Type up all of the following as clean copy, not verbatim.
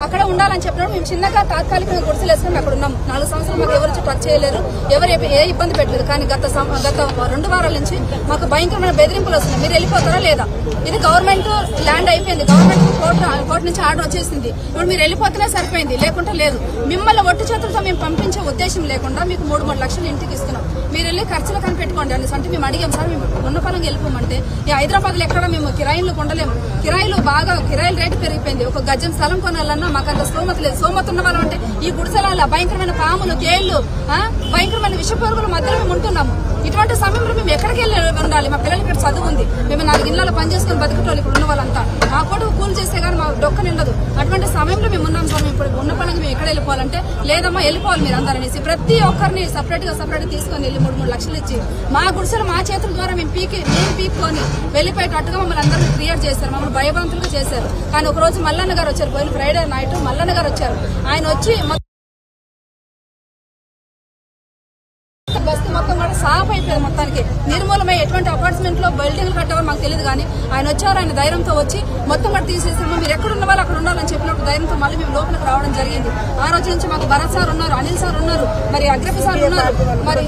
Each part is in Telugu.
అక్కడ ఉండాలని చెప్పినప్పుడు మేము చిన్నగా తాత్కాలికంగా గుడిసెలు వేసుకుని అక్కడ ఉన్నాము. 4 సంవత్సరాలు మాకు ఎవరు టచ్ చేయలేరు, ఎవరు ఏ ఇబ్బంది పెట్టలేదు. కానీ గత 2 వారాల నుంచి మాకు భయంకరమైన బెదిరింపులు వస్తున్నాయి. మీరు వెళ్ళిపోతారా లేదా? ఇది గవర్నమెంట్ ల్యాండ్ అయిపోయింది, గవర్నమెంట్ కోర్టు నుంచి ఆర్డర్ వచ్చేసింది. ఇప్పుడు మీరు వెళ్ళిపోతేనే సరిపోయింది, లేకుంటే లేదు. మిమ్మల్ని ఒట్టి చేతులతో మేము పంపించే ఉద్దేశం లేకుండా మీకు 3 లక్షలు ఇంటికి ఇస్తున్నాం. మీరు వెళ్ళి ఖర్చులు కానీ పెట్టుకోండి అనేసి అంటే మేము అడిగాం. సార్ మేము ఉన్న పరంగా వెళ్ళిపోమంటే ఈ హైదరాబాద్ లో ఎక్కడ మేము కిరాయిలు కొండలేము, కిరాయిలు రేటు పెరిగిపోయింది. ఒక గజం స్థలం కొనాలన్నా మాకు అంత స్తోమత లేదు. స్తోమత ఉన్న వాళ్ళం అంటే ఈ గుడిసెల భయంకరమైన పాములు, తేళ్లు, భయంకరమైన విషపరుగుల మధ్యలో మేము ఉంటున్నాము. ఇటువంటి సమయంలో మేము ఎక్కడికి వెళ్ళి ఉండాలి? మా పిల్లలకి ఇక్కడ చదువు ఉంది, మేము 4 ఇళ్లలో పనిచేసుకుని బతుకుతాం. ఇక్కడ ఉన్న వాళ్ళంతా మా కొడుకు కూలి చేస్తే గానీ మా డొక్క నిండదు. అటువంటి సమయంలో మేము ఉన్నాం సార్. ఇప్పుడు ఉన్న పనులకు మేము ఎక్కడ వెళ్ళిపోవాలంటే లేదమ్మా వెళ్ళిపోవాలి మీరు అందరనేసి ప్రతి ఒక్కరిని సపరేట్ తీసుకొని వెళ్ళి 3 లక్షలు ఇచ్చి మా గుడిసెలు మా చేతుల ద్వారా మేము పీక్కొని వెళ్ళిపోయేటట్టుగా మమ్మల్ని అందరినీ క్రియేట్ చేశారు, మమ్మల్ని భయభ్రాంతులుగా చేశారు. కానీ ఒక రోజు మల్లన్న గారు వచ్చారు, పోయిన ఫ్రైడే నైట్ మల్లన్న గారు వచ్చారు. ఆయన వచ్చి బస్తీ మొత్తం కూడా సాఫ్ అయిపోయింది, మొత్తానికి నిర్మూలమై ఎటువంటి అపార్ట్మెంట్ లో బిల్డింగ్లు కట్టేవారు మాకు తెలియదు. కానీ ఆయన వచ్చారు, ఆయన ధైర్యంతో వచ్చి మొత్తం కూడా తీసేసాము. మీరు ఎక్కడ ఉన్న వాళ్ళు అక్కడ ఉండాలని చెప్పినప్పుడు ధైర్యంతో మళ్ళీ మేము లోపలికి రావడం జరిగింది. ఆ రోజు నుంచి మాకు భరత్ సార్ ఉన్నారు, అనిల్ సార్ ఉన్నారు, మరి అగ్రపి సార్ ఉన్నారు, మరి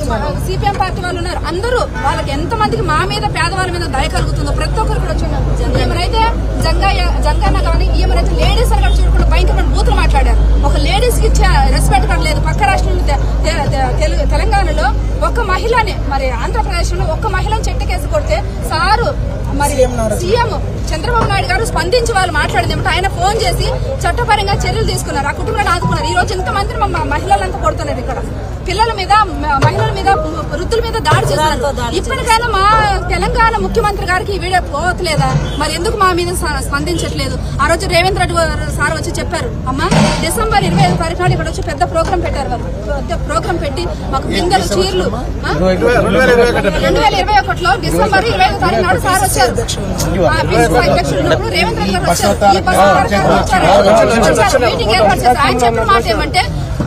సిపిఎం పార్టీ వాళ్ళు ఉన్నారు. అందరూ వాళ్ళకి ఎంతమందికి మా మీద పేదవాళ్ళ మీద దయ కలుగుతుందో ప్రతి ఒక్కరు కూడా వచ్చి ఈమెనైతే జంగన్న కానీ ఈమెనైతే లేడీస్ అని చూడకుండా భయంకరమైన బూతులు మాట్లాడారు. ఒక లేడీస్ కి ఇచ్చే రెస్పెక్ట్ కూడా లేదు. పక్క రాష్ట్రంలో తెలంగాణలో ఒక్క మహిళని, మరి ఆంధ్రప్రదేశ్ లో ఒక్క మహిళను చెట్టుకేసి కొడితే సారు మరి సీఎం చంద్రబాబు నాయుడు గారు స్పందించి వాళ్ళు మాట్లాడింది ఏమిటో ఆయన ఫోన్ చేసి చట్టపరంగా చర్యలు తీసుకున్నారు, ఆ కుటుంబాన్ని ఆదుకున్నారు. ఈ రోజు ఎంతమంది మహిళలంతా కొడుతున్నారు, ఇక్కడ పిల్లల మీద, మహిళల మీద, వృద్ధుల మీద దాడి చేస్తున్నారు. ఇప్పటికైనా మా తెలంగాణ ముఖ్యమంత్రి గారికి ఈ వీడియో పోవట్లేదా? మరి ఎందుకు మా మీద స్పందించట్లేదు? ఆ రోజు రేవంత్ రెడ్డి సార్ వచ్చి చెప్పారు, అమ్మా డిసెంబర్ 25 తారీఖు నాడు ఇక్కడ వచ్చి పెద్ద ప్రోగ్రాం పెట్టారు. వాళ్ళు పెద్ద ప్రోగ్రాం పెట్టి మాకు బిందెలు, చీరలు 2021లో డిసెంబర్ 25 తారీఖు నాడు సార్ వచ్చారు. అధ్యక్షుడు ఉన్నప్పుడు రేవంత్ రెడ్డి గారు వచ్చారు. మీటింగ్ ఏర్పాటు చేశారు. ఆయన చెప్పిన మాట ఏమంటే,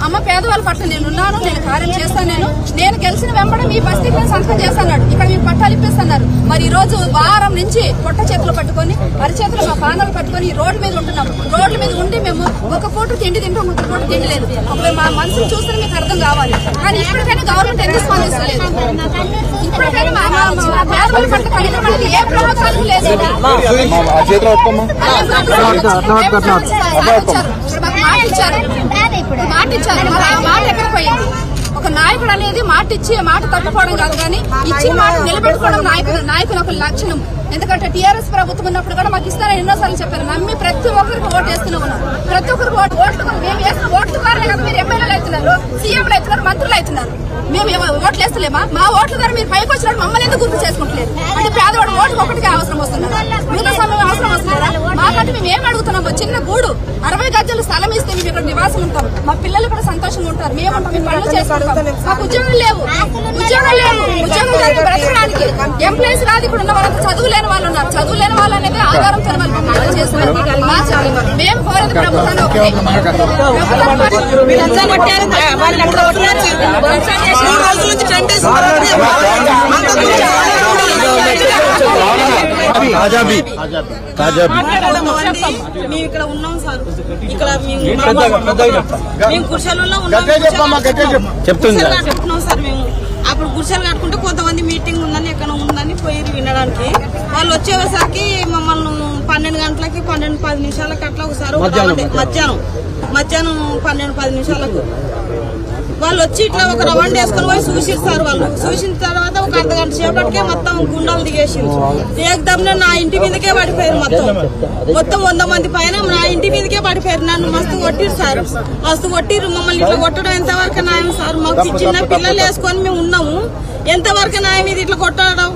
అమ్మ పేదవాళ్ళ పట్ల నేనున్నాను, నేను కార్యం చేస్తాను, నేను గెలిచిన వెంబడే మీ బస్తీకి నేను సంతకం చేస్తాను, ఇక్కడ మీ పట్టాలు ఇప్పిస్తున్నారు. మరి ఈ రోజు వారం నుంచి పొట్ట చేతులు పట్టుకొని, అరిచేతులు మా పానాలు పట్టుకొని ఈ రోడ్డు మీద ఉంటున్నాం. రోడ్ల మీద ఉండి మేము ఒక పూట తిండి తింటాం, ఇంకొక పూట తిండి లేదు. మా మనసును చూస్తే మీకు అర్థం కావాలి. కానీ ఇప్పటికైనా గవర్నమెంట్ ఎందుకు స్పందిస్తలేదు? ఇప్పటికైనా మా పేదవాళ్ళ పట్ల కనీసం మనకి ఏ ప్రభుత్వం లేదు. మాట ఇచ్చారు, మాట ఎక్కడ పోయింది? ఒక నాయకుడు అనేది మాట ఇచ్చి మాట తప్పిపోవడం కాదు, కానీ ఇచ్చిన మాట నిలబెట్టుకోవడం నాయకుని ఒక లక్షణం. ఎందుకంటే టీఆర్ఎస్ ప్రభుత్వం ఉన్నప్పుడు కూడా మాకు ఇస్తారని ఎన్నోసార్లు చెప్పారు. నమ్మి ప్రతి ఒక్కరికి ఓటు వేస్తూనే ఉన్నాం. ప్రతి ఒక్కరికి ఓట్లు మేము వేసిన ఓట్ల ద్వారా కదా మీరు ఎమ్మెల్యేలు అవుతున్నారు, సీఎంలు అవుతున్నారు, మంత్రులు అవుతున్నారు. మేము ఓట్లు వేస్తలేమా? మా ఓట్ల ద్వారా మీరు పైకి వచ్చినట్టు మమ్మల్ని ఎందుకు గుర్తు చేసుకుంటలేదు? అంటే పేదవాడు ఓటుకు ఒకటికి అవసరం వస్తున్నారు, మిగతా సమయం అవసరం వస్తున్నారా? మాకంటే మేము ఏం అడుగుతున్నాము? చిన్న గూడు 60 గజాలు స్థలం ఇస్తే మేము ఇక్కడ నివాసం ఉంటాం, మా పిల్లలు కూడా సంతోషంగా ఉంటారు, మేము ఉంటాం, మేము పనులు చేసుకుంటాం. మాకు ఉద్యోగం లేవు, ఉద్యోగం బ్రతకడానికి ఎంప్లాయీస్ కాదు. ఇక్కడ ఉన్న వాళ్ళంతా చదువు లేని వాళ్ళు ఉన్నారు. చదువు లేని వాళ్ళు అనేది ఆధారంతో వాళ్ళు చేస్తున్నారు. మేము కోరేది ప్రభుత్వాన్ని ఒకటి, మేము ఇక్కడ ఉన్నాం సార్, ఇక్కడ మేము గుడిసెలలో చెప్తున్నాం సార్. మేము అప్పుడు గుడిసెలు కట్టుకుంటే కొంతమంది మీటింగ్ ఉందని ఎక్కడ ఉందని పోయి వినడానికి వాళ్ళు వచ్చేసరికి మమ్మల్ని 12 గంటలకి 12-10 నిమిషాలకి అట్లా ఒకసారి మధ్యాహ్నం 12-10 నిమిషాలకు వాళ్ళు వచ్చి ఇట్లా ఒక రౌండ్ వేసుకుని పోయి చూసిస్తారు. వాళ్ళు చూసిన తర్వాత ఒక అర్ధగంట సేపటికే మొత్తం గుండాలు దిగేసి ఏకదమ్నే నా ఇంటి మీదకే పడిపోయారు. మొత్తం 100 మంది పైన నా ఇంటి మీదకే పడిపోయారు. నన్ను మస్తు కొట్టిరు సార్, మస్తు కొట్టిరు. మమ్మల్ని ఇట్లా కొట్టడం ఎంతవరకు న్యాయం సార్? మాకు చిన్న పిల్లలు వేసుకొని మేము ఉన్నాము, ఎంతవరకు న్యాయం ఇది ఇట్లా కొట్టడం?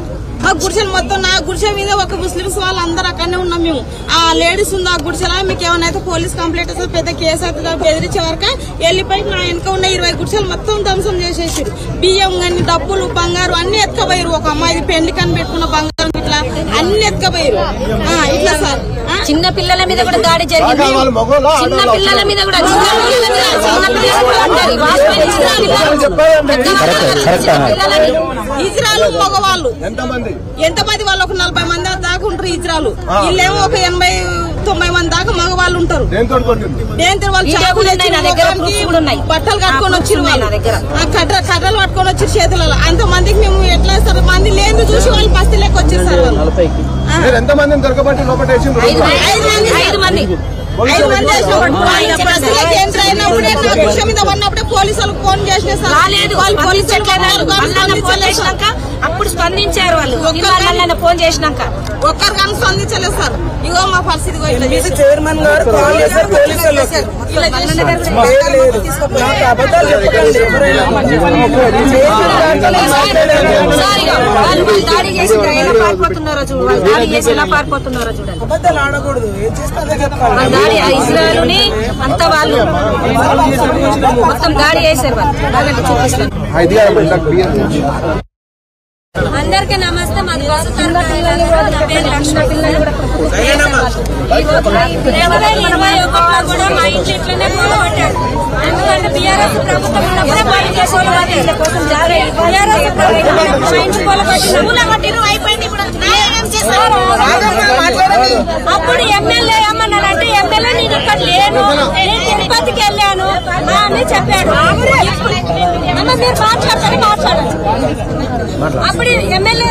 ఆ గుడిసెలు మొత్తం నా గుడిసె మీద ఒక ముస్లిమ్స్ వాళ్ళు అందరూ అక్కడనే ఉన్నాం. మేము ఆ లేడీస్ ఉంది ఆ గుడిసెలా, మీకు ఏమైనా అయితే పోలీస్ కంప్లైంట్ వస్తే పెద్ద కేసు అవుతుందా బెదిరించే వరకు వెళ్ళిపోయి నా వెనక ఉన్న 20 గుడిసెలు మొత్తం ధ్వంసం చేసేసారు. బియ్యం కానీ, డబ్బులు, బంగారు అన్ని ఎత్తుకపోయారు. ఒక అమ్మాయి పెళ్లి కని పెట్టుకున్న బంగారం ఇట్లా అన్ని ఎత్తుకపోయారు. ఇట్లా సార్ చిన్న పిల్లల మీద కూడా దాడి జరిగింది. చిన్న పిల్లల మీద కూడా ఇజ్రాయల్ మగవాళ్ళు ఎంతమంది వాళ్ళు ఒక 40 మంది దాకా ఉంటారు. ఇజ్రాయల్ వీళ్ళేమో ఒక 80-90 మంది దాకా మగవాళ్ళు ఉంటారు. బట్టలు కట్టుకొని వచ్చి కర్రలు పట్టుకొని వచ్చి చేతులలో అంతమందికి మేము ఎట్లా వేస్తారు? మంది లేదు చూసి వాళ్ళు పస్తి లెక్క వచ్చేసారు. పోలీసులకు ఫోన్ చేసినాక అప్పుడు స్పందించారు వాళ్ళు. ఫోన్ చేసినాక ఒక్కరు కానీ స్పందించలేదు సార్. ఇగో మా పరిస్థితి చైర్మన్ గారు కాల్ చేశారు పోలీసులు. దాడి చేసి ఎలా పారిపోతున్నారో చూడు. వాళ్ళు దాడి చేసి ఎలా పారిపోతున్నారో చూడండి. అబద్ధాలు ఆడకూడదు. ఏం చేస్తారో చెప్పాలి. దాడి ఇజ్రాయల్ ని అంత వాళ్ళు మొత్తం దాడి చేశారు. వాళ్ళు చూపిస్తారు. అందరికీ నమస్తే. మాది బస్సు లక్ష్మ పిల్లలు కూడా 2021 కూడా మా ఇంటి ఇట్లనే పోగొట్టాడు. ఎందుకంటే బీఆర్ఎస్ ప్రభుత్వం ఉన్నప్పుడే పని చేసుకోవాలి. అప్పుడు ఎమ్మెల్యే ఏమన్నారంటే ఎమ్మెల్యే నేను ఇక్కడ లేను, నేను తిరుపతికి వెళ్ళాను అని చెప్పాడు. మీరు మాట్లాడతారు మాట్లాడాలి. అప్పుడు ఎమ్మెల్యే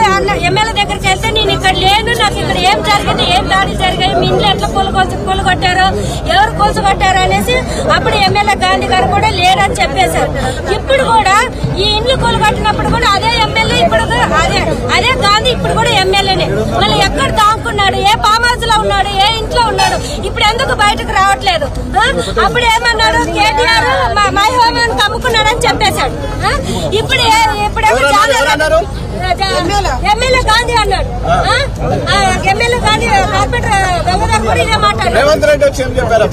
దగ్గరికి వెళ్తే నేను ఇక్కడ లేను, నాకు ఇక్కడ ఏం జరిగింది, ఏం దాడి జరిగాయి, మీ ఇంట్లో ఎట్లా కూలగొట్టారో, ఎవరు కూల్చగొట్టారో అనేసి అప్పుడు ఎమ్మెల్యే గాంధీ గారు కూడా లేరని చెప్పేశారు. ఇప్పుడు కూడా ఈ ఇండ్లు కూలగొట్టినప్పుడు కూడా అదే ఎమ్మెల్యే, ఇప్పుడు అదే గాంధీ ఇప్పుడు కూడా ఎమ్మెల్యేనే. మళ్ళీ ఎక్కడ దాక్కున్నాడు, ఏ ఫామ్ హౌస్ లో ఉన్నాడు, ఏ ఇంట్లో ఉన్నాడు, ఇప్పుడు ఎందుకు బయటకు రావట్లేదు? అప్పుడు ఏమన్నాడు, కేటీఆర్ మై హోమ్ అమ్ముకున్నాడని చెప్పేశాడు. ఇప్పుడేమో ఎమ్మెల్యే గాంధీ అన్నాడు. ఎమ్మెల్యే గాంధీ కార్పొరేటర్ గంగాధర్ కూడా ఇదే మాట్లాడారు. రేవంత్ రెడ్డి వచ్చి ఏం చెప్పారు?